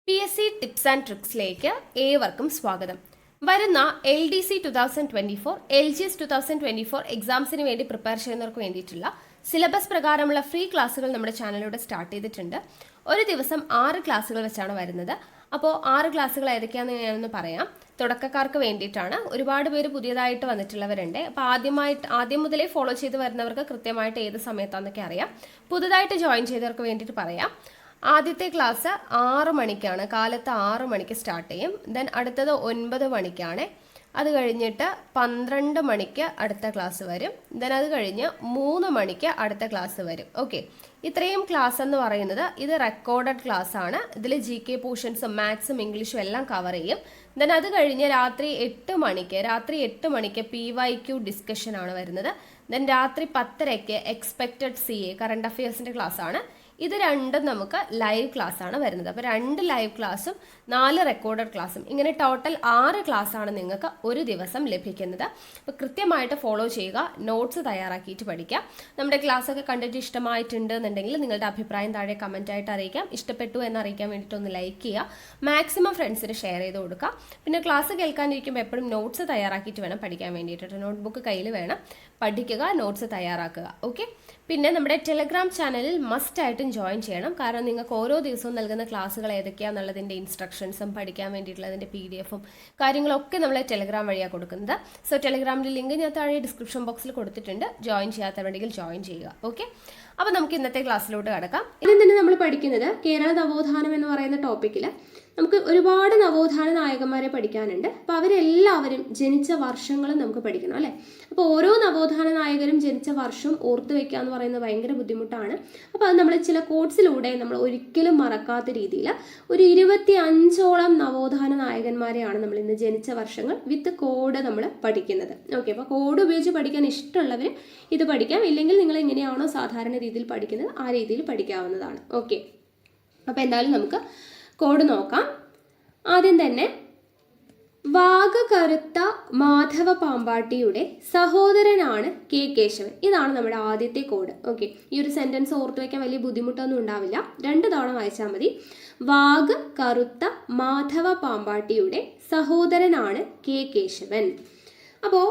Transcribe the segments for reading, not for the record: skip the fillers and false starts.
PSC tips and ട്രിക്സിലേക്ക് ഏവർക്കും സ്വാഗതം. വരുന്ന LDC 2024, LGS 2024 എക്സാംസിന് വേണ്ടി പ്രിപ്പയർ ചെയ്യുന്നവർക്ക് വേണ്ടിയിട്ടുള്ള സിലബസ് പ്രകാരമുള്ള ഫ്രീ ക്ലാസ്സുകൾ നമ്മുടെ ചാനലിലൂടെ സ്റ്റാർട്ട് ചെയ്തിട്ടുണ്ട്. ഒരു ദിവസം 6 ക്ലാസ്സുകൾ വെച്ചാണ് വരുന്നത്. അപ്പോൾ 6 ക്ലാസ്സുകൾ ഏതൊക്കെയാണെന്ന് ഞാനൊന്ന് പറയാം. തുടക്കക്കാർക്ക് വേണ്ടിയിട്ടാണ്. ഒരുപാട് പേര് പുതിയതായിട്ട് വന്നിട്ടുള്ളവരുണ്ട്. അപ്പോൾ ആദ്യം മുതലേ ഫോളോ ചെയ്ത് വരുന്നവർക്ക് കൃത്യമായിട്ട് ഏത് സമയത്താണെന്നൊക്കെ അറിയാം. പുതുതായിട്ട് ജോയിൻ ചെയ്തവർക്ക് വേണ്ടിയിട്ട് പറയാം. ആദ്യത്തെ ക്ലാസ് 6 മണിക്കാണ്, കാലത്ത് 6 മണിക്ക് സ്റ്റാർട്ട് ചെയ്യും. ദെൻ അടുത്തത് 9 മണിക്കാണ്. അത് കഴിഞ്ഞിട്ട് 12 മണിക്ക് അടുത്ത ക്ലാസ് വരും. ദെൻ അത് കഴിഞ്ഞ് 3 മണിക്ക് അടുത്ത ക്ലാസ് വരും. ഓക്കെ, ഇത്രയും ക്ലാസ് എന്ന് പറയുന്നത് ഇത് റെക്കോർഡഡ് ക്ലാസ് ആണ്. ഇതിൽ GK പോർഷൻസും മാത്സും ഇംഗ്ലീഷും എല്ലാം കവർ ചെയ്യും. ദെൻ അത് കഴിഞ്ഞ് രാത്രി 8 മണിക്ക് PYQ ഡിസ്കഷൻ ആണ് വരുന്നത്. ദെൻ രാത്രി 10:30 എക്സ്പെക്റ്റഡ് CA കറണ്ട് അഫയേഴ്സിൻ്റെ ക്ലാസ് ആണ്. ഇത് രണ്ടും നമുക്ക് ലൈവ് ക്ലാസ് ആണ് വരുന്നത്. അപ്പോൾ 2 ലൈവ് ക്ലാസ്സും 4 റെക്കോർഡഡ് ക്ലാസ്സും, ഇങ്ങനെ ടോട്ടൽ 6 ക്ലാസ് ആണ് നിങ്ങൾക്ക് ഒരു ദിവസം ലഭിക്കുന്നത്. അപ്പോൾ കൃത്യമായിട്ട് ഫോളോ ചെയ്യുക, നോട്ട്സ് തയ്യാറാക്കിയിട്ട് പഠിക്കുക. നമ്മുടെ ക്ലാസ് ഒക്കെ കണ്ടിട്ട് ഇഷ്ടമായിട്ടുണ്ട് എന്നുണ്ടെങ്കിൽ നിങ്ങളുടെ അഭിപ്രായം താഴെ കമൻ്റ് ആയിട്ട് അറിയിക്കാം. ഇഷ്ടപ്പെട്ടു എന്ന് അറിയിക്കാൻ വേണ്ടിയിട്ട് ഒന്ന് ലൈക്ക് ചെയ്യുക, മാക്സിമം ഫ്രണ്ട്സിന് ഷെയർ ചെയ്ത് കൊടുക്കുക. പിന്നെ ക്ലാസ് കേൾക്കാനിരിക്കുമ്പോൾ എപ്പോഴും നോട്ട്സ് തയ്യാറാക്കിയിട്ട് വേണം പഠിക്കാൻ വേണ്ടിയിട്ട്. നോട്ട്ബുക്ക് കയ്യിൽ വേണം, പഠിക്കുക, നോട്ട്സ് തയ്യാറാക്കുക. ഓക്കെ, പിന്നെ നമ്മുടെ ടെലഗ്രാം ചാനലിൽ മസ്റ്റ് ആയിട്ടും ജോയിൻ ചെയ്യണം. കാരണം നിങ്ങൾക്ക് ഓരോ ദിവസവും നൽകുന്ന ക്ലാസ്സുകൾ ഏതൊക്കെയാണെന്നുള്ളതിൻ്റെ ഇൻസ്ട്രക്ഷൻസും പഠിക്കാൻ വേണ്ടിയിട്ടുള്ളതിൻ്റെ PDF-ഉം കാര്യങ്ങളൊക്കെ നമ്മൾ ടെലഗ്രാം വഴിയാണ് കൊടുക്കുന്നത്. സോ ടെലഗ്രാമിൻ്റെ ലിങ്ക് ഞാൻ താഴെ ഡിസ്ക്രിപ്ഷൻ ബോക്സിൽ കൊടുത്തിട്ടുണ്ട്. ജോയിൻ ചെയ്യാത്തവരുണ്ടെങ്കിൽ ജോയിൻ ചെയ്യുക. ഓക്കെ, അപ്പോൾ നമുക്ക് ഇന്നത്തെ ക്ലാസ്സിലോട്ട് കടക്കാം. ഇന്ന് തന്നെ നമ്മൾ പഠിക്കുന്നത് കേരള നവോത്ഥാനം എന്ന് പറയുന്ന ടോപ്പിക്കിൽ നമുക്ക് ഒരുപാട് നവോത്ഥാന നായകന്മാരെ പഠിക്കാനുണ്ട്. അപ്പോൾ അവരെല്ലാവരും ജനിച്ച വർഷങ്ങളും നമുക്ക് പഠിക്കണം അല്ലേ. അപ്പോൾ ഓരോ നവോത്ഥാന നായകരും ജനിച്ച വർഷം ഓർത്ത് വെക്കുക എന്ന് പറയുന്നത് ഭയങ്കര ബുദ്ധിമുട്ടാണ്. അപ്പോൾ അത് നമ്മൾ ചില കോഡ്സിലൂടെ നമ്മൾ ഒരിക്കലും മറക്കാത്ത രീതിയിൽ ഒരു 25ഓളം നവോത്ഥാന നായകന്മാരെയാണ് നമ്മൾ ഇന്ന് ജനിച്ച വർഷങ്ങൾ വിത്ത് കോഡ് നമ്മൾ പഠിക്കുന്നത്. ഓക്കെ, അപ്പോൾ കോഡ് ഉപയോഗിച്ച് പഠിക്കാൻ ഇഷ്ടമുള്ളവർ ഇത് പഠിക്കാം. ഇല്ലെങ്കിൽ നിങ്ങൾ എങ്ങനെയാണോ സാധാരണ രീതിയിൽ പഠിക്കുന്നത് ആ രീതിയിൽ പഠിക്കാവുന്നതാണ്. ഓക്കെ, അപ്പോൾ എന്തായാലും നമുക്ക് കോഡ് നോക്കാം. ആദ്യം തന്നെ വാഗകറുത്ത മാധവ പാമ്പാട്ടിയുടെ സഹോദരനാണ് K കേശവൻ. ഇതാണ് നമ്മുടെ ആദ്യത്തെ കോഡ്. ഓക്കെ, ഈ ഒരു സെന്റൻസ് ഓർത്ത് വയ്ക്കാൻ വലിയ ബുദ്ധിമുട്ടൊന്നും ഉണ്ടാവില്ല, 2 തവണ വായിച്ചാൽ മതി. വാഗകറുത്ത മാധവ പാമ്പാട്ടിയുടെ സഹോദരനാണ് K കേശവൻ. അപ്പോൾ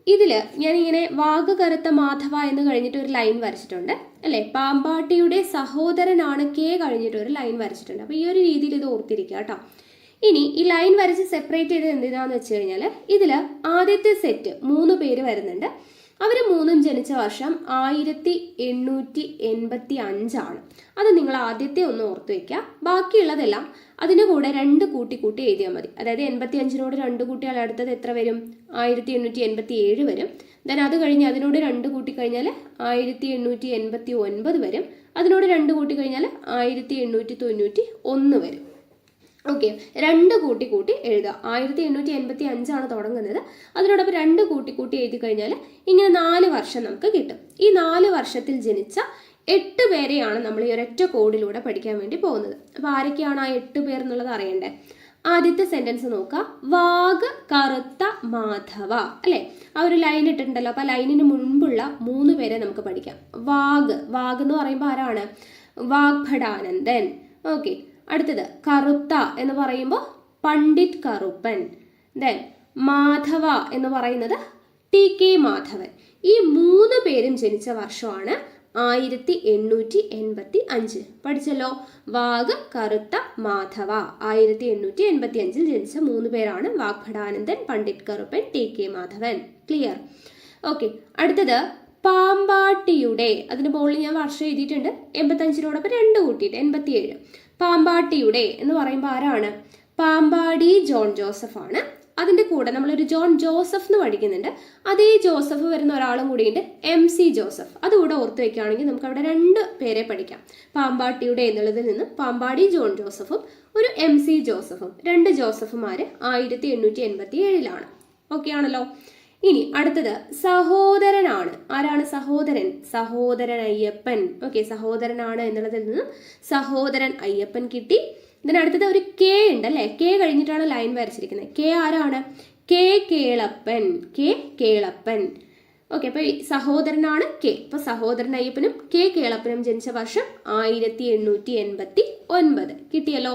ഇതിൽ ഞാനിങ്ങനെ വാഗകറുത്ത മാധവ എന്ന് കഴിഞ്ഞിട്ട് ഒരു ലൈൻ വരച്ചിട്ടുണ്ട് അല്ലേ. പാമ്പാട്ടിയുടെ സഹോദരനാണ് K കഴിഞ്ഞിട്ട് ഒരു ലൈൻ വരച്ചിട്ടുണ്ട്. അപ്പോൾ ഈ ഒരു രീതിയിൽ ഇത് ഓർത്തിരിക്കുക കേട്ടോ. ഇനി ഈ ലൈൻ വരച്ച് സെപ്പറേറ്റ് ചെയ്ത് എന്തിനാന്ന് വെച്ച് കഴിഞ്ഞാൽ ഇതിൽ ആദ്യത്തെ സെറ്റ് 3 പേര് വരുന്നുണ്ട്. അവർ 3ഉം ജനിച്ച വർഷം 1885 ആണ്. അത് നിങ്ങൾ ആദ്യത്തെ ഒന്ന് ഓർത്ത് വയ്ക്കുക. ബാക്കിയുള്ളതെല്ലാം അതിൻ്റെ കൂടെ 2 കൂട്ടി എഴുതിയാൽ മതി. അതായത് 85നോട് 2 കൂട്ടിയാൽ അടുത്തത് എത്ര വരും? 1887 വരും. ദെൻ അത് കഴിഞ്ഞ് അതിനോട് 2 കൂട്ടിക്കഴിഞ്ഞാൽ 1889 വരും. അതിനോട് 2 കൂട്ടിക്കഴിഞ്ഞാൽ 1891 വരും. ഓക്കെ, 2 കൂട്ടി എഴുതുക. 1885 ആണ് തുടങ്ങുന്നത്. അതിനോടൊപ്പം 2 കൂട്ടി എഴുതി കഴിഞ്ഞാൽ ഇങ്ങനെ 4 വർഷം നമുക്ക് കിട്ടും. ഈ 4 വർഷത്തിൽ ജനിച്ച 8 പേരെയാണ് നമ്മൾ ഈ ഒരൊറ്റ കോഡിലൂടെ പഠിക്കാൻ വേണ്ടി പോകുന്നത്. അപ്പോൾ ആരൊക്കെയാണ് ആ 8 പേർ എന്നുള്ളത് അറിയണ്ടേ? ആദ്യത്തെ സെന്റൻസ് നോക്കുക. വാഗകറുത്ത മാധവ അല്ലേ, ആ ഒരു ലൈൻ ഇട്ടിട്ടുണ്ടല്ലോ. അപ്പോൾ ലൈനിന് മുൻപുള്ള 3 പേരെ നമുക്ക് പഠിക്കാം. വാഗ് എന്ന് പറയുമ്പോൾ ആരാണ്? വാഗ്ഭടാനന്ദൻ. ഓക്കെ, അടുത്തത് കറുത്ത എന്ന് പറയുമ്പോൾ പണ്ഡിറ്റ് കറുപ്പൻ. ദെൻ മാധവ എന്ന് പറയുന്നത് TK മാധവൻ. ഈ 3 പേരും ജനിച്ച വർഷമാണ് 1885. പഠിച്ചല്ലോ. വാഗകറുത്ത മാധവ 1885 ജനിച്ച 3 പേരാണ് Vagbhatananda, Pandit Karuppan, TK Madhavan. Clear? Okay, അടുത്തത് പാമ്പാട്ടിയുടെ. അതിന്റെ മുകളിൽ ഞാൻ വർഷം എഴുതിയിട്ടുണ്ട്. 85നോടൊപ്പം 2 കൂട്ടിയിട്ട് 87. പാമ്പാട്ടിയുടെ എന്ന് പറയുമ്പോൾ ആരാണ്? പാമ്പാടി ജോൺ ജോസഫ് ആണ്. അതിൻ്റെ കൂടെ നമ്മളൊരു ജോൺ ജോസഫ് എന്ന് പഠിക്കുന്നുണ്ട്. അതേ ജോസഫ് വരുന്ന ഒരാളും കൂടിയുണ്ട്, MC ജോസഫ്. അതുകൂടെ ഓർത്ത് വയ്ക്കുകയാണെങ്കിൽ നമുക്ക് അവിടെ 2 പേരെ പഠിക്കാം. പാമ്പാട്ടിയുടെ എന്നുള്ളതിൽ നിന്ന് പാമ്പാടി ജോൺ ജോസഫും ഒരു MC ജോസഫും, 2 ജോസഫുമാർ 1887 ഓക്കെ ആണല്ലോ. ഇനി അടുത്തത് സഹോദരനാണ്. ആരാണ് സഹോദരൻ? സഹോദരൻ അയ്യപ്പൻ. ഓക്കെ, സഹോദരനാണ് എന്നുള്ളതിൽ നിന്നും സഹോദരൻ അയ്യപ്പൻ കിട്ടി. ഇതിനടുത്തത് ഒരു K ഉണ്ടല്ലേ. K കഴിഞ്ഞിട്ടാണ് ലൈൻ വരച്ചിരിക്കുന്നത്. K ആരാണ്? K കേളപ്പൻ. ഓക്കെ, അപ്പോൾ സഹോദരനാണ് K. അപ്പോൾ സഹോദരൻ അയ്യപ്പനും K കേളപ്പനും ജനിച്ച വർഷം 1889. കിട്ടിയല്ലോ.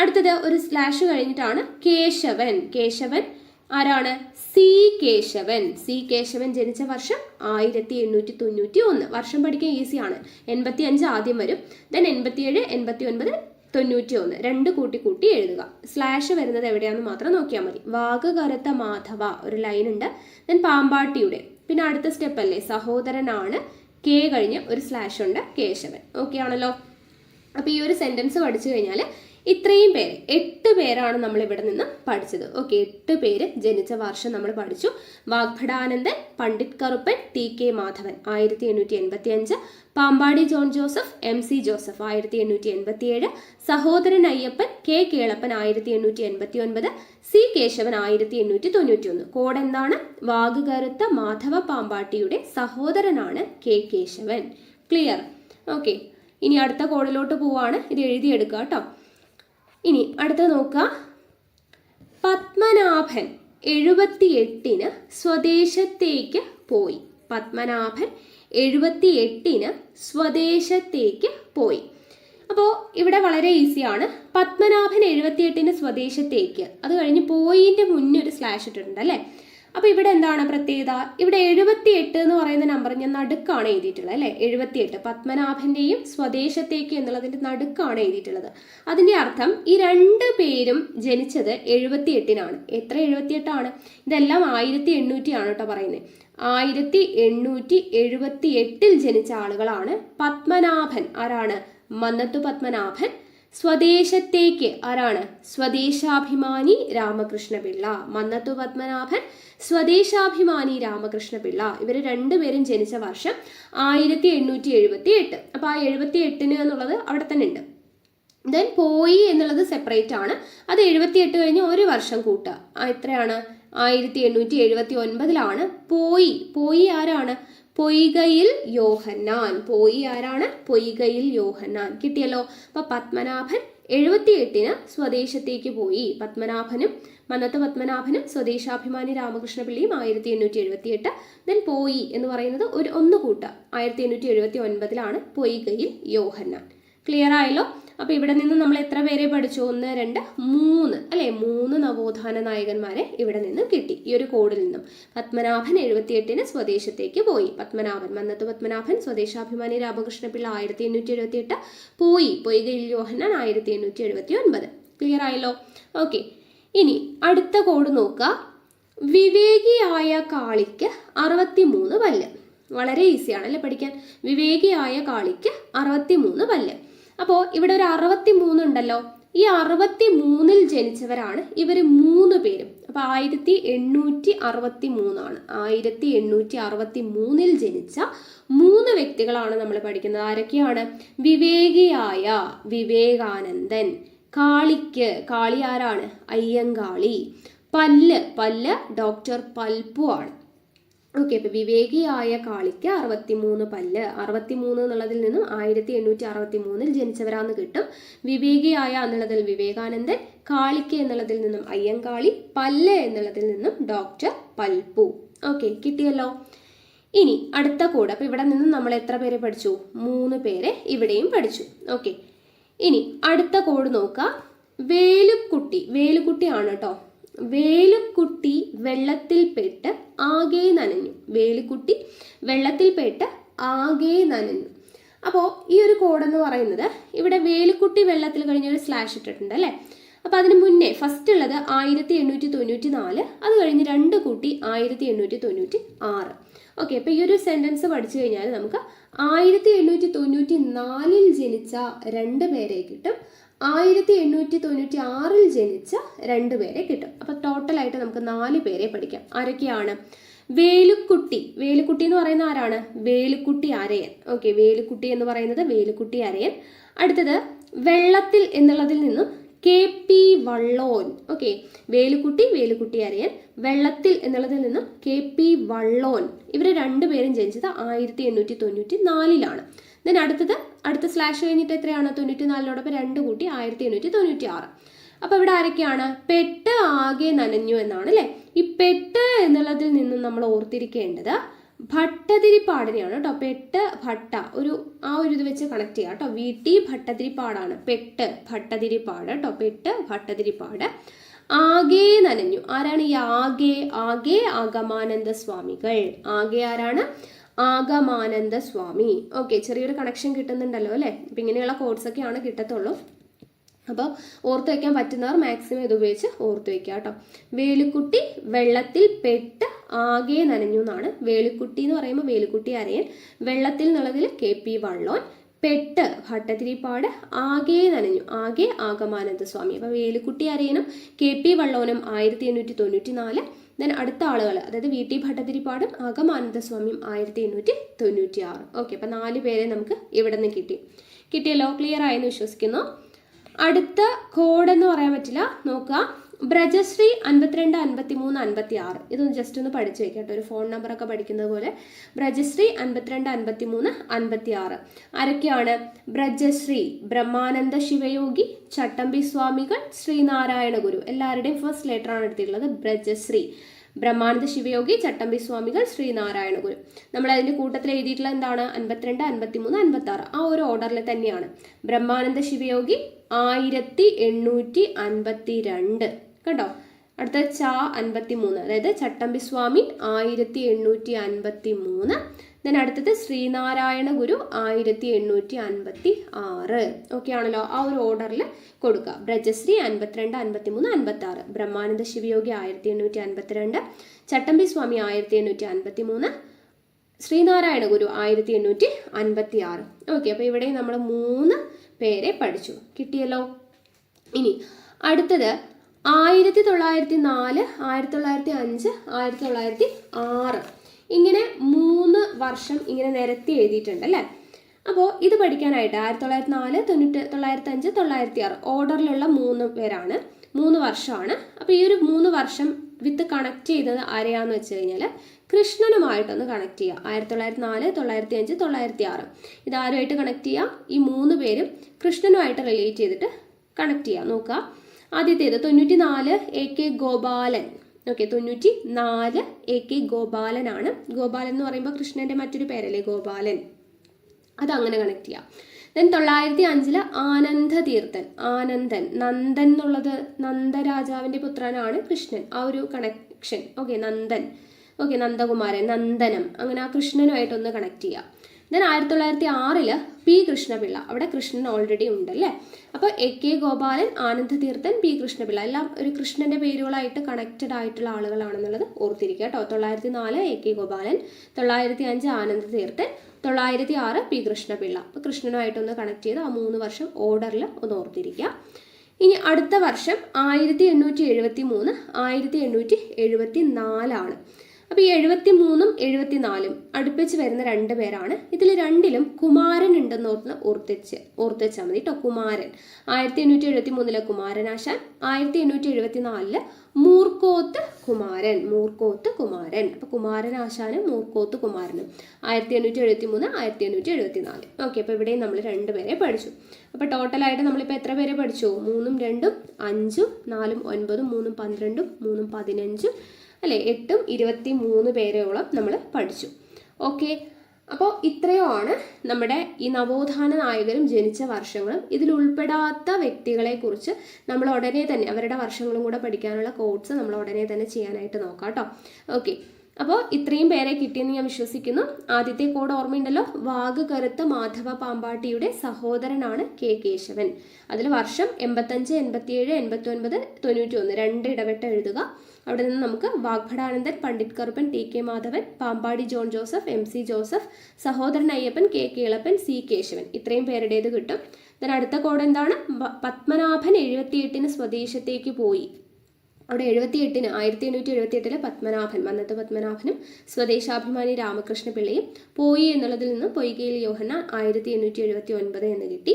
അടുത്തത് ഒരു സ്ലാഷ് കഴിഞ്ഞിട്ടാണ് കേശവൻ. കേശവൻ ആരാണ്? സി കേശവൻ. സി കേശവൻ ജനിച്ച വർഷം 1891. വർഷം പഠിക്കാൻ ഈസിയാണ്. 85 ആദ്യം വരും, ദെൻ 87, 89, 91 രണ്ട് കൂട്ടി കൂട്ടി എഴുതുക. സ്ലാഷ് വരുന്നത് എവിടെയാണെന്ന് മാത്രം നോക്കിയാൽ മതി. വാഗകരത്ത മാധവ ഒരു ലൈൻ ഉണ്ട്, ദെൻ പാമ്പാട്ടിയുടെ. പിന്നെ അടുത്ത സ്റ്റെപ്പ് അല്ലേ, സഹോദരനാണ്, കെ കഴിഞ്ഞ് ഒരു സ്ലാഷ് ഉണ്ട്, കേശവൻ. ഓക്കെ ആണല്ലോ. അപ്പോൾ ഈ ഒരു സെന്റൻസ് പഠിച്ചു കഴിഞ്ഞാൽ ഇത്രയും പേര് 8 പേരാണ് നമ്മൾ ഇവിടെ നിന്ന് പഠിച്ചത്. ഓക്കെ, 8 പേര് ജനിച്ച വർഷം നമ്മൾ പഠിച്ചു. Vagbhatanandan, Pandit Karuppan, T K Madhavan 1885, Pampady John Joseph, M C Joseph 1887, Sahodaran Ayyappan, K Kelappan 1889, C Kesavan 1891. Code എന്താണ്? വാഗുകറുത്ത മാധവ പാമ്പാട്ടിയുടെ സഹോദരനാണ് കെ കേശവൻ. ക്ലിയർ? ഓക്കെ, ഇനി അടുത്ത കോഡിലോട്ട് പോവാണ്. ഇത് എഴുതിയെടുക്കുക കേട്ടോ. ഇനി അടുത്ത നോക്കുക. പത്മനാഭൻ 78 സ്വദേശത്തേക്ക് പോയി. പത്മനാഭൻ 78 സ്വദേശത്തേക്ക് പോയി. അപ്പോൾ ഇവിടെ വളരെ ഈസിയാണ്. പത്മനാഭൻ 78 സ്വദേശത്തേക്ക്, അത് കഴിഞ്ഞ് പോയിന്റെ മുന്നേ ഒരു സ്ലാഷ് ഇട്ടിട്ടുണ്ട് അല്ലേ. അപ്പോൾ ഇവിടെ എന്താണ് പ്രത്യേകത? ഇവിടെ 78 എന്ന് പറയുന്ന നമ്പർ ഞാൻ നടുക്കാണ് എഴുതിയിട്ടുള്ളത് അല്ലേ. 78 പത്മനാഭന്റെയും സ്വദേശത്തേക്ക് എന്നുള്ളതിന്റെ നടുക്കാണ് എഴുതിയിട്ടുള്ളത്. അതിന്റെ അർത്ഥം ഈ 2 പേരും ജനിച്ചത് 78-നാണ്. എത്ര 78 ആണ്? ഇതെല്ലാം 1800 ആണ് കേട്ടോ പറയുന്നത്. 1878 ജനിച്ച ആളുകളാണ്. പത്മനാഭൻ ആരാണ്? മന്നത്തു പത്മനാഭൻ. സ്വദേശത്തേക്ക് ആരാണ്? സ്വദേശാഭിമാനി രാമകൃഷ്ണപിള്ള. മന്നത്തു പത്മനാഭൻ, സ്വദേശാഭിമാനി രാമകൃഷ്ണപിള്ള. ഇവർ 2 പേരും ജനിച്ച വർഷം 1878. അപ്പൊ ആ 78 എന്നുള്ളത് അവിടെ തന്നെ ഉണ്ട്. ദെൻ പോയി എന്നുള്ളത് സെപ്പറേറ്റ് ആണ്. അത് 78 കഴിഞ്ഞ് ഒരു വർഷം കൂട്ടുക. എത്രയാണ്? 1879 പോയി. പോയി ആരാണ്? പൊയ്കയിൽ യോഹന്നാൻ. പോയി ആരാണ്? പൊയ്കയിൽ യോഹന്നാൻ. കിട്ടിയല്ലോ. അപ്പൊ പത്മനാഭൻ 78 സ്വദേശത്തേക്ക് പോയി. പത്മനാഭനും മന്നത്ത് പത്മനാഭനും സ്വദേശാഭിമാനി രാമകൃഷ്ണപിള്ളിയും 1878. ദെൻ പോയി എന്ന് പറയുന്നത് ഒന്ന് കൂട്ടുക. 1879 പൊയ്കയിൽ യോഹന്നാൻ. ക്ലിയർ ആയല്ലോ. അപ്പൊ ഇവിടെ നിന്ന് നമ്മൾ എത്ര പേരെ പഠിച്ചു? 1, 2, 3 അല്ലെ. 3 നവോത്ഥാന നായകന്മാരെ ഇവിടെ നിന്ന് കിട്ടി ഈ ഒരു കോഡിൽ നിന്നും. പത്മനാഭൻ 78 സ്വദേശത്തേക്ക് പോയി. പത്മനാഭൻ, മന്നത്ത് പത്മനാഭൻ, സ്വദേശാഭിമാനി രാമകൃഷ്ണപിള്ള 1878 പോയി. പൊയ്കയിൽ യോഹന്നാൻ 1879. ക്ലിയർ ആയല്ലോ. ഓക്കെ, ഇനി അടുത്ത കോഡ് നോക്കുക. വിവേകിയായ കാളിക്ക് 63 പല്ല്. വളരെ ഈസിയാണ് അല്ലെ പഠിക്കാൻ. വിവേകിയായ കാളിക്ക് 63 പല്ല്. അപ്പോൾ ഇവിടെ ഒരു 63 ഉണ്ടല്ലോ. ഈ 63 ജനിച്ചവരാണ് ഇവർ 3 പേരും. അപ്പൊ 1863 ആണ്. 1863 ജനിച്ച 3 വ്യക്തികളാണ് നമ്മൾ പഠിക്കുന്നത്. ആരൊക്കെയാണ്? വിവേകിയായ വിവേകാനന്ദൻ, കാളിക്ക്, കാളി ആരാണ്? അയ്യങ്കാളി, പല്ല്, പല്ല് ഡോക്ടർ പൽപ്പു ആണ്. ഓക്കെ, അപ്പൊ വിവേകിയായ കാളിക്ക് 63 പല്ല്. 63 എന്നുള്ളതിൽ നിന്നും 1863 ജനിച്ചവരാന്ന് കിട്ടും. വിവേകിയായ എന്നുള്ളതിൽ വിവേകാനന്ദൻ, കാളിക്ക് എന്നുള്ളതിൽ നിന്നും അയ്യങ്കാളി, പല്ല് എന്നുള്ളതിൽ നിന്നും ഡോക്ടർ പൽപ്പു. ഓക്കെ, കിട്ടിയല്ലോ. ഇനി അടുത്ത കോഡ്. അപ്പൊ ഇവിടെ നിന്നും നമ്മൾ എത്ര പേരെ പഠിച്ചു? 3 പേരെ ഇവിടെയും പഠിച്ചു. ഓക്കെ, ഇനി അടുത്ത കോഡ് നോക്കാം. വേലുക്കുട്ടി. വേലുക്കുട്ടിയാണ് കേട്ടോ. വേലുക്കുട്ടി വെള്ളത്തിൽപ്പെട്ട് ആകെ നനഞ്ഞു. വേലുക്കുട്ടി വെള്ളത്തിൽപ്പെട്ട് ആകെ നനഞ്ഞു. അപ്പോൾ ഈ ഒരു കോഡ് എന്ന് പറയുന്നത് ഇവിടെ വേലുക്കുട്ടി വെള്ളത്തിൽ കഴിഞ്ഞൊരു സ്ലാഷ് ഇട്ടിട്ടുണ്ട് അല്ലേ. അപ്പൊ അതിന് മുന്നേ ഫസ്റ്റ് ഉള്ളത് 1894, അത് കഴിഞ്ഞ് 2 കൂട്ടി 1896. ഓക്കെ, അപ്പൊ ഈ ഒരു സെന്റൻസ് പഠിച്ചു കഴിഞ്ഞാൽ നമുക്ക് 1894 ജനിച്ച 2 പേരെ കിട്ടും. 1896 ജനിച്ച 2 പേരെ കിട്ടും. അപ്പൊ ടോട്ടലായിട്ട് നമുക്ക് 4 പേരെ പഠിക്കാം. ആരൊക്കെയാണ്? വേലുക്കുട്ടി. വേലുക്കുട്ടി എന്ന് പറയുന്ന ആരാണ്? വേലുക്കുട്ടി അരയൻ. ഓക്കെ, വേലുക്കുട്ടി എന്ന് പറയുന്നത് വേലുക്കുട്ടി അരയൻ. അടുത്തത് വെള്ളത്തിൽ എന്നുള്ളതിൽ നിന്നും KP വള്ളോൻ. ഓക്കെ, വേലുക്കുട്ടി, വേലുക്കുട്ടി അരയൻ. വെള്ളത്തിൽ എന്നുള്ളതിൽ നിന്നും KP വള്ളോൻ. ഇവർ 2 പേരും ജനിച്ചത് 1894. ദെൻ അടുത്ത സ്ലാഷ് കഴിഞ്ഞിട്ട് എത്രയാണ്? 94 2 കൂട്ടി 1896. അപ്പൊ ഇവിടെ ആരൊക്കെയാണ്? പെട്ട് ആകെ നനഞ്ഞു എന്നാണ് അല്ലെ. ഈ പെട്ട് എന്നുള്ളതിൽ നിന്നും നമ്മൾ ഓർത്തിരിക്കേണ്ടത് ഭട്ടതിരിപ്പാടിനെയാണ് കേട്ടോ. പെട്ട് ഭട്ട ആ ഒരു ഇത് വെച്ച് കണക്ട് ചെയ്യാം കേട്ടോ. VT ഭട്ടതിരിപ്പാടാണ്. പെട്ട് ഭട്ടതിരിപ്പാട് കേട്ടോ. പെട്ട് ഭട്ടതിരിപ്പാട്. ആകെ നനഞ്ഞു. ആരാണ് ഈ ആകെ? ആകെ ആഗമാനന്ദ സ്വാമികൾ. ആകെ ആരാണ്? ആഗമാനന്ദ സ്വാമി. ഓക്കെ, ചെറിയൊരു കണക്ഷൻ കിട്ടുന്നുണ്ടല്ലോ അല്ലേ? അപ്പം ഇങ്ങനെയുള്ള കോഡ്സ് ഒക്കെയാണ് കിട്ടത്തുള്ളൂ. അപ്പോൾ ഓർത്ത് വയ്ക്കാൻ പറ്റുന്നവർ മാക്സിമം ഇത് ഉപയോഗിച്ച് ഓർത്ത് വയ്ക്കുക കേട്ടോ. വേലുക്കുട്ടി വെള്ളത്തിൽ പെട്ട് ആകെ നനഞ്ഞു എന്നാണ്. വേലുക്കുട്ടി എന്ന് പറയുമ്പോൾ വേലുക്കുട്ടി അരയൻ, വെള്ളത്തിൽ എന്നുള്ളതിൽ KP വള്ളോൻ, പെട്ട് ഭട്ടതിരിപ്പാട്, ആകെ നനഞ്ഞു ആകെ ആഗമാനന്ദ സ്വാമി. അപ്പോൾ വേലുക്കുട്ടി അരയനും KP വള്ളോനും 1894. ദെൻ അടുത്ത ആളുകൾ അതായത് VT ഭട്ടതിരിപ്പാടും ആഗമാനന്ദ സ്വാമിയും 1896. ഓക്കെ, അപ്പം 4 പേരെ നമുക്ക് ഇവിടെ നിന്ന് കിട്ടിയല്ലോ. ക്ലിയർ ആയെന്ന് വിശ്വസിക്കുന്നു. അടുത്ത കോഡ് എന്ന് പറയാൻ പറ്റില്ല, നോക്കുക. ബ്രജശ്രീ 52 53 56. ഇതൊന്ന് ജസ്റ്റ് ഒന്ന് പഠിച്ചു വെക്കട്ടെ, ഒരു ഫോൺ നമ്പറൊക്കെ പഠിക്കുന്നത് പോലെ. ബ്രജശ്രീ 52 53 56. ആരൊക്കെയാണ്? ബ്രജശ്രീ ബ്രഹ്മാനന്ദ ശിവയോഗി, ചട്ടമ്പി സ്വാമികൾ, ശ്രീനാരായണ ഗുരു. എല്ലാവരുടെയും ഫസ്റ്റ് ലെറ്റർ ആണ് എടുത്തിട്ടുള്ളത്. ബ്രജശ്രീ ബ്രഹ്മാനന്ദ ശിവയോഗി, ചട്ടമ്പി സ്വാമികൾ, ശ്രീനാരായണ ഗുരു. നമ്മൾ അതിന്റെ കൂട്ടത്തിൽ എഴുതിയിട്ടുള്ള എന്താണ്? 52 53 56. ആ ഒരു ഓർഡറിൽ തന്നെയാണ്. ബ്രഹ്മാനന്ദ ശിവയോഗി 1852 കണ്ടോ. അടുത്ത 53, അതായത് ചട്ടമ്പി സ്വാമി 1853. ദെൻ അടുത്തത് ശ്രീനാരായണ ഗുരു 1856. ഓക്കെ ആണല്ലോ. ആ ഒരു ഓർഡറിൽ കൊടുക്കുക. ബ്രജശ്രീ 52 53 56, ബ്രഹ്മാനന്ദ ശിവയോഗി 1852, ചട്ടമ്പി സ്വാമി 1853, ശ്രീനാരായണ ഗുരു 1856. ഓക്കെ, അപ്പോൾ ഇവിടെ നമ്മൾ 3 പേരെ പഠിച്ചു. കിട്ടിയല്ലോ. ഇനി അടുത്തത് 1904, 1905, 1906. ഇങ്ങനെ 3 വർഷം ഇങ്ങനെ നിരത്തി എഴുതിയിട്ടുണ്ട് അല്ലേ? അപ്പോൾ ഇത് പഠിക്കാനായിട്ട് 1904, 1905, 1906 ഓർഡറിലുള്ള 3 പേരാണ്, 3 വർഷമാണ്. അപ്പോൾ ഈ ഒരു 3 വർഷം വിത്ത് കണക്ട് ചെയ്തത് ആരെയാന്ന് വെച്ച് കഴിഞ്ഞാൽ കൃഷ്ണനുമായിട്ടൊന്ന് കണക്ട് ചെയ്യുക. 1904, 1905, 1906 ഇതാരുമായിട്ട് കണക്ട് ചെയ്യുക? ഈ 3 പേരും കൃഷ്ണനുമായിട്ട് റിലേറ്റ് ചെയ്തിട്ട് കണക്ട് ചെയ്യുക. നോക്കുക, ആദ്യത്തേത് 94 AK ഗോപാലൻ. ഓക്കെ, 94 AK ഗോപാലനാണ്. ഗോപാലൻ എന്ന് പറയുമ്പോൾ കൃഷ്ണന്റെ മറ്റൊരു പേരല്ലേ ഗോപാലൻ, അതങ്ങനെ കണക്ട് ചെയ്യാം. ദെൻ 905 ആനന്ദതീർത്ഥൻ. ആനന്ദൻ, നന്ദൻ എന്നുള്ളത് നന്ദരാജാവിന്റെ പുത്രനാണ് കൃഷ്ണൻ. ആ ഒരു connection. Okay, Nandan. Okay, Nandakumaran, നന്ദനം, അങ്ങനെ ആ കൃഷ്ണനുമായിട്ടൊന്ന് കണക്ട് ചെയ്യുക. Then 1906 P Krishnapillai. അവിടെ കൃഷ്ണൻ ഓൾറെഡി ഉണ്ടല്ലേ. അപ്പോൾ AK ഗോപാലൻ, ആനന്ദതീർത്ഥൻ, P കൃഷ്ണപിള്ള എല്ലാം ഒരു കൃഷ്ണന്റെ പേരുകളായിട്ട് കണക്റ്റഡ് ആയിട്ടുള്ള ആളുകളാണെന്നുള്ളത് ഓർത്തിരിക്കുക കേട്ടോ. 904 AK ഗോപാലൻ, 905 ആനന്ദതീർത്ഥൻ, 906 P കൃഷ്ണപിള്ള. അപ്പോൾ കൃഷ്ണനുമായിട്ടൊന്ന് കണക്ട് ചെയ്ത് ആ 3 വർഷം ഓർഡറിൽ ഒന്ന് ഓർത്തിരിക്കുക. ഇനി അടുത്ത വർഷം 1873, 1874 അപ്പോൾ ഈ 73ഉം 74ഉം അടുപ്പിച്ച് വരുന്ന 2 പേരാണ്. ഇതിൽ 2ലും കുമാരൻ ഉണ്ടെന്ന് ഓർത്തുവെച്ചാൽ മതി കേട്ടോ. കുമാരൻ 1873 കുമാരനാശാൻ, 1874 മൂർക്കോത്ത് കുമാരൻ. മൂർക്കോത്ത് കുമാരൻ. അപ്പോൾ കുമാരനാശാനും മൂർക്കോത്ത് കുമാരനും 1873, 1874. ഓക്കെ, അപ്പോൾ ഇവിടെയും നമ്മൾ 2 പേരെ പഠിച്ചു. അപ്പോൾ ടോട്ടലായിട്ട് നമ്മളിപ്പോൾ എത്ര പേരെ പഠിച്ചു? 3ഉം 2ഉം 5ഉം 4ഉം 9ഉം 3ഉം 12ഉം 3ഉം 15 അല്ലേ, 8ഉം 23 പേരോളം നമ്മൾ പഠിച്ചു. ഓക്കെ, അപ്പോൾ ഇത്രയുമാണ് നമ്മുടെ ഈ നവോത്ഥാന നായകരും ജനിച്ച വർഷങ്ങളും. ഇതിൽ ഉൾപ്പെടാത്ത വ്യക്തികളെ കുറിച്ച് നമ്മൾ ഉടനെ തന്നെ അവരുടെ വർഷങ്ങളും കൂടെ പഠിക്കാനുള്ള കോഴ്സ് നമ്മൾ ഉടനെ തന്നെ ചെയ്യാനായിട്ട് നോക്കാം കേട്ടോ. ഓക്കെ, അപ്പോൾ ഇത്രയും പേരെ കിട്ടിയെന്ന് ഞാൻ വിശ്വസിക്കുന്നു. ആദ്യത്തെ കോഡ് ഓർമ്മയുണ്ടല്ലോ, വാഗ് കറുത്ത മാധവ പാമ്പാട്ടിയുടെ സഹോദരനാണ് K കേശവൻ. അതിൽ വർഷം 85, 87, 89, 91 2 ഇടവിട്ട് എഴുതുക. അവിടെ നിന്ന് നമുക്ക് Vagbhatananda, Pandit Karuppan, TK Madhavan, Pampady John Joseph, MC Joseph, Sahodaran Ayyappan, K Kelappan, C Keshavan ഇത്രയും പേരുടേത് കിട്ടും. then അടുത്ത കോഡ് എന്താണ്? പത്മനാഭൻ 78 സ്വദേശത്തേക്ക് പോയി. അവിടെ 1878 പത്മനാഭൻ, മന്നത്ത് പത്മനാഭനും സ്വദേശാഭിമാനി രാമകൃഷ്ണ പിള്ളയും പോയി എന്നുള്ളതിൽ നിന്ന് പൊയ്കയിൽ യോഹന്നാൻ 1879 എന്ന് കിട്ടി.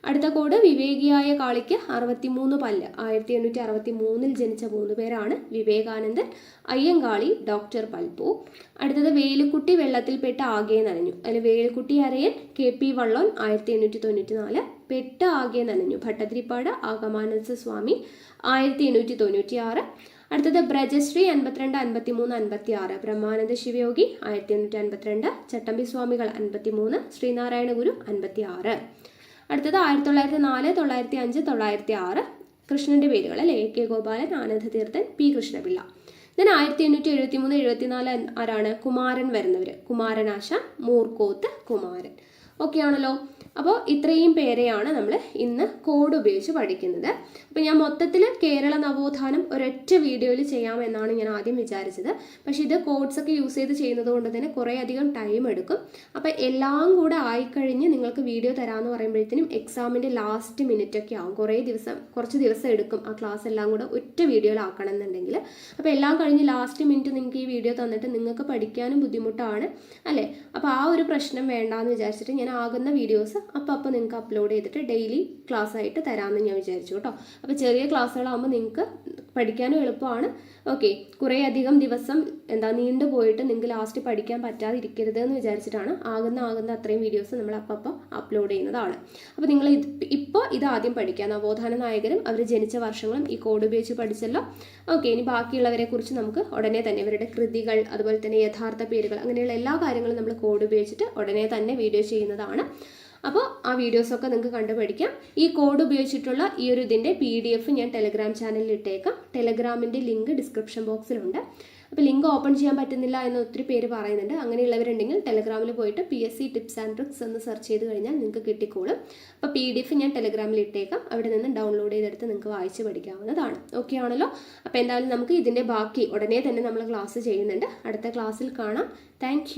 അടുത്ത കോഡ് വിവേകിയായ കാളിക്ക് 63 പല്ല്. 1863 ജനിച്ച 3 പേരാണ് വിവേകാനന്ദൻ, അയ്യങ്കാളി, ഡോക്ടർ പൽപ്പു. അടുത്തത് വേലുക്കുട്ടി വെള്ളത്തിൽപ്പെട്ട് ആകെ നനഞ്ഞു. അതിൽ വേലുക്കുട്ടി അരയൻ KP വള്ളോൻ 1894, പെട്ട് ആകെ നനഞ്ഞു ഭട്ടതിരിപ്പാട് ആഗമാനന്ദ സ്വാമി 1896. അടുത്തത് ബ്രജശ്രീ 52, 53, 56. ബ്രഹ്മാനന്ദ ശിവയോഗി 1852, ചട്ടമ്പി സ്വാമികൾ 53, ശ്രീനാരായണ ഗുരു 56. അടുത്തത് 1904, 905, 906. കൃഷ്ണന്റെ പേരുകൾ അല്ലെ, K Gopalan, Anandatheerthan, P Krishnapillai. then 1873, 74 ആരാണ്? കുമാരൻ വരുന്നവർ, കുമാരനാശാൻ, മൂർക്കോത്ത് കുമാരൻ. ഓക്കെ ആണല്ലോ. അപ്പോൾ ഇത്രയും പേരെയാണ് നമ്മൾ ഇന്ന് കോഡ് ഉപയോഗിച്ച് പഠിക്കുന്നത്. അപ്പോൾ ഞാൻ മൊത്തത്തിൽ കേരള നവോത്ഥാനം ഒരൊറ്റ വീഡിയോയിൽ ചെയ്യാമെന്നാണ് ഞാൻ ആദ്യം വിചാരിച്ചത്. പക്ഷേ ഇത് കോഡ്സ് ഒക്കെ യൂസ് ചെയ്ത് ചെയ്യുന്നത് കൊണ്ട് തന്നെ കുറേ അധികം ടൈം എടുക്കും. അപ്പോൾ എല്ലാം കൂടെ ആയിക്കഴിഞ്ഞ് നിങ്ങൾക്ക് വീഡിയോ തരാമെന്ന് പറയുമ്പോഴത്തേനും എക്സാമിൻ്റെ ലാസ്റ്റ് മിനിറ്റ് ഒക്കെ ആവും. കുറച്ച് ദിവസം എടുക്കും ആ ക്ലാസ് എല്ലാം കൂടെ ഒറ്റ വീഡിയോയിലാക്കണം എന്നുണ്ടെങ്കിൽ. അപ്പോൾ എല്ലാം കഴിഞ്ഞ് ലാസ്റ്റ് മിനിറ്റ് നിങ്ങൾക്ക് ഈ വീഡിയോ തന്നിട്ട് നിങ്ങൾക്ക് പഠിക്കാനും ബുദ്ധിമുട്ടാണ് അല്ലേ. അപ്പോൾ ആ ഒരു പ്രശ്നം വേണ്ടാന്ന് വിചാരിച്ചിട്ട് ഞാൻ ആകുന്ന വീഡിയോസ് അപ്പോൾ നിങ്ങൾക്ക് അപ്ലോഡ് ചെയ്തിട്ട് ഡെയിലി ക്ലാസ് ആയിട്ട് തരാമെന്ന് ഞാൻ വിചാരിച്ചു കേട്ടോ. അപ്പോൾ ചെറിയ ക്ലാസ്സുകളാകുമ്പോൾ നിങ്ങൾക്ക് പഠിക്കാനും എളുപ്പമാണ്. ഓക്കെ, കുറേ അധികം ദിവസം നീണ്ടു പോയിട്ട് നിങ്ങൾക്ക് ലാസ്റ്റ് പഠിക്കാൻ പറ്റാതിരിക്കരുത് എന്ന് വിചാരിച്ചിട്ടാണ് ആകുന്ന അത്രയും വീഡിയോസ് നമ്മൾ അപ്പം അപ്ലോഡ് ചെയ്യുന്നതാണ്. അപ്പോൾ നിങ്ങൾ ഇപ്പോൾ ഇത് ആദ്യം പഠിക്കുക. നവോത്ഥാന നായകരും അവർ ജനിച്ച വർഷങ്ങളും ഈ കോഡ് ഉപയോഗിച്ച് പഠിച്ചല്ലോ. ഓക്കെ, ഇനി ബാക്കിയുള്ളവരെ കുറിച്ച് നമുക്ക് ഉടനെ തന്നെ ഇവരുടെ കൃതികൾ, അതുപോലെ തന്നെ യഥാർത്ഥ പേരുകൾ, അങ്ങനെയുള്ള എല്ലാ കാര്യങ്ങളും നമ്മൾ കോഡ് ഉപയോഗിച്ചിട്ട് ഉടനെ തന്നെ വീഡിയോ ചെയ്യുന്നതാണ്. അപ്പോൾ ആ വീഡിയോസൊക്കെ നിങ്ങൾക്ക് കണ്ടുപഠിക്കാം. ഈ കോഡ് ഉപയോഗിച്ചിട്ടുള്ള ഈ ഒരു ഇതിൻ്റെ PDF ഞാൻ ടെലഗ്രാം ചാനലിൽ ഇട്ടേക്കാം. ടെലഗ്രാമിൻ്റെ ലിങ്ക് ഡിസ്ക്രിപ്ഷൻ ബോക്സിലുണ്ട്. അപ്പോൾ ലിങ്ക് ഓപ്പൺ ചെയ്യാൻ പറ്റുന്നില്ല എന്ന് ഒത്തിരി പേര് പറയുന്നുണ്ട്. അങ്ങനെയുള്ളവരുണ്ടെങ്കിൽ ടെലഗ്രാമിൽ പോയിട്ട് PSC ടിപ്സ് ആൻഡ് ട്രിക്സ് എന്ന് സെർച്ച് ചെയ്ത് കഴിഞ്ഞാൽ നിങ്ങൾക്ക് കിട്ടിക്കോളും. അപ്പോൾ PDF ഞാൻ ടെലഗ്രാമിൽ ഇട്ടേക്കാം. അവിടെ നിന്ന് ഡൗൺലോഡ് ചെയ്തെടുത്ത് നിങ്ങൾക്ക് വായിച്ച് പഠിക്കാവുന്നതാണ്. ഓക്കെ ആണല്ലോ. അപ്പോൾ എന്തായാലും നമുക്ക് ഇതിൻ്റെ ബാക്കി ഉടനെ തന്നെ നമ്മൾ ക്ലാസ് ചെയ്യുന്നുണ്ട്. അടുത്ത ക്ലാസ്സിൽ കാണാം. താങ്ക്